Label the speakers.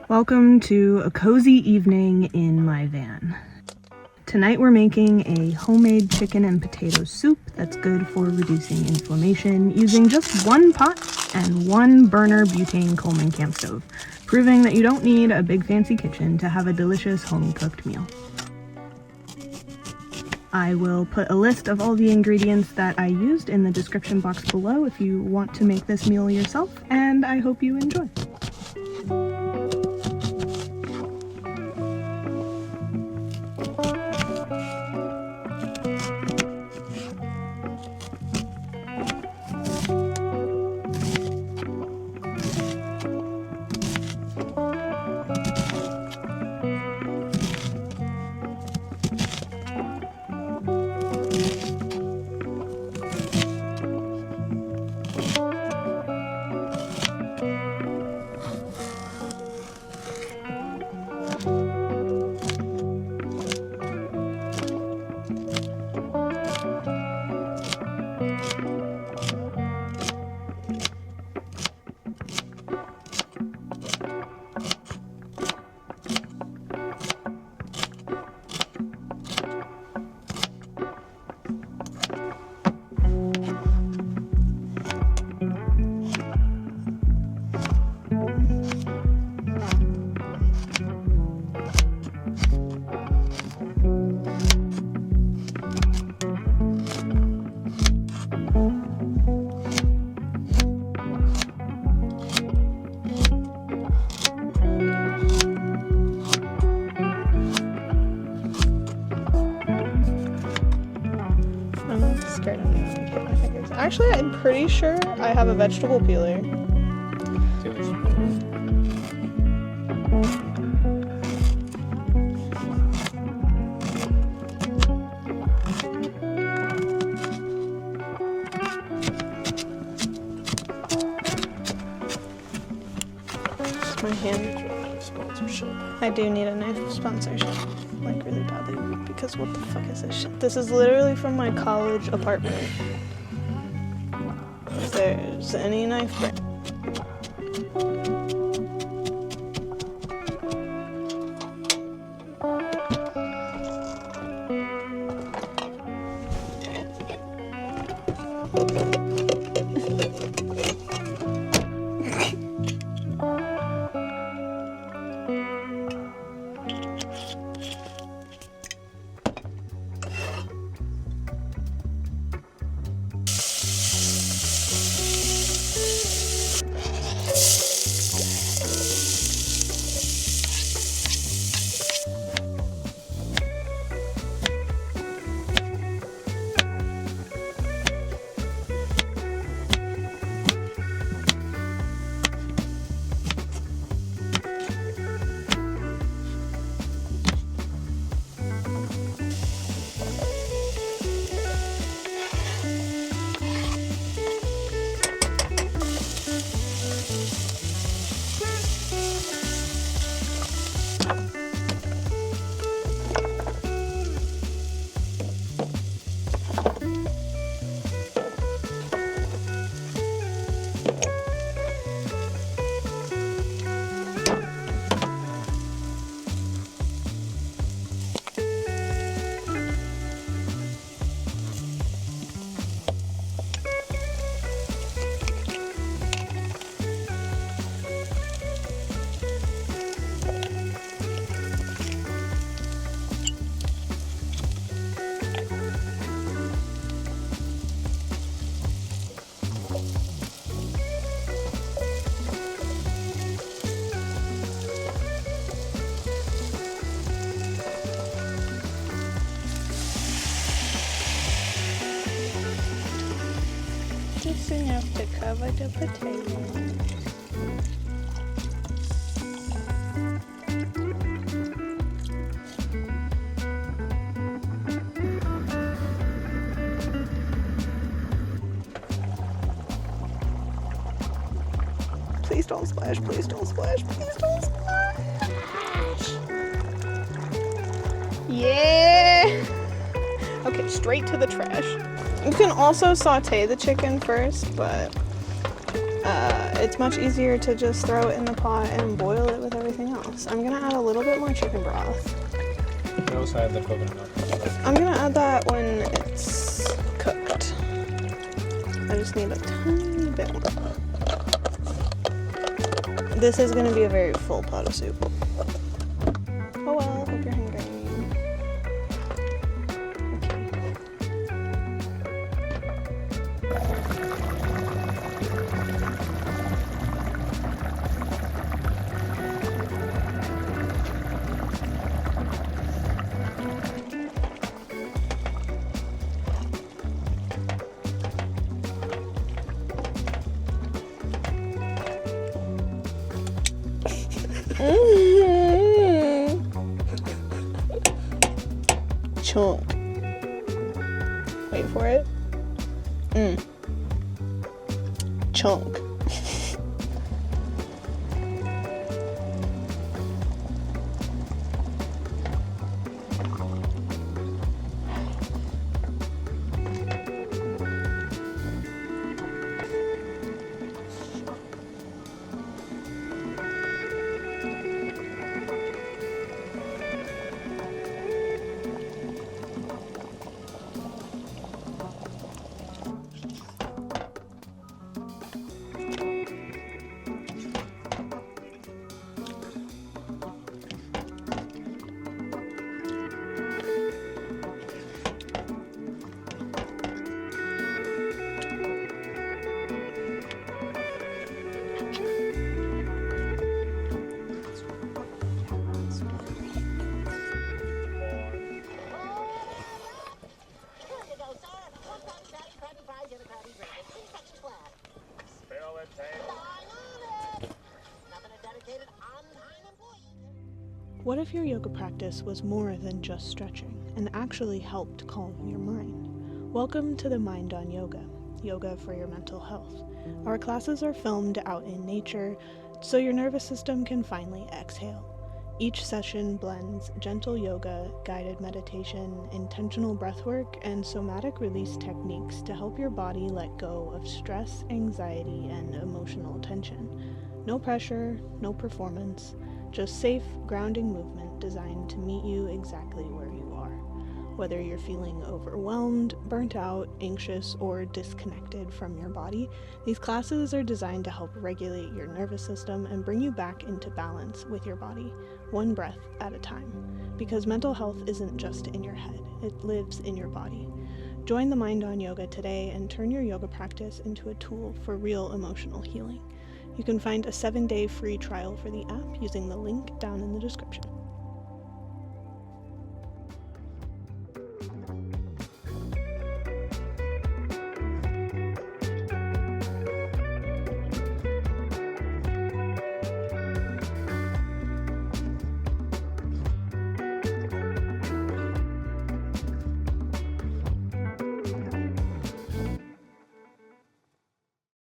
Speaker 1: Welcome to a cozy evening in my van. Tonight we're making a homemade chicken and potato soup that's good for reducing inflammation using just one pot and one burner butane Coleman camp stove, proving that you don't need a big fancy kitchen to have a delicious home-cooked meal. I will put a list of all the ingredients that I used in the description box below if you want to make this meal yourself, and I hope you enjoy. Actually, I'm pretty sure I have a vegetable peeler. My hand.
Speaker 2: Sponsorship.
Speaker 1: I do need a knife sponsorship, like really badly, because what the fuck is this shit? This is literally from my college apartment. If there's any knife brand. Just enough to cover the potatoes. Please don't splash, please don't splash, please don't splash. Yeah! Okay, straight to the trash. You can also saute the chicken first, but it's much easier to just throw it in the pot and boil it with everything else. I'm gonna add a little bit more chicken broth.
Speaker 2: I also add the coconut milk.
Speaker 1: I'm gonna add that when it's cooked. I just need a tiny bit more. This is gonna be a very full pot of soup. Oh well, hope you're hungry. Chunk. Wait for it. Chunk. What if your yoga practice was more than just stretching and actually helped calm your mind? Welcome to the Mind on Yoga, yoga for your mental health. Our classes are filmed out in nature so your nervous system can finally exhale. Each session blends gentle yoga, guided meditation, intentional breathwork, and somatic release techniques to help your body let go of stress, anxiety, and emotional tension. No pressure, no performance, just safe, grounding movement designed to meet you exactly where you are. Whether you're feeling overwhelmed, burnt out, anxious, or disconnected from your body, these classes are designed to help regulate your nervous system and bring you back into balance with your body, one breath at a time. Because mental health isn't just in your head, it lives in your body. Join the Mind on Yoga today and turn your yoga practice into a tool for real emotional healing. You can find a 7-day free trial for the app using the link down in the description.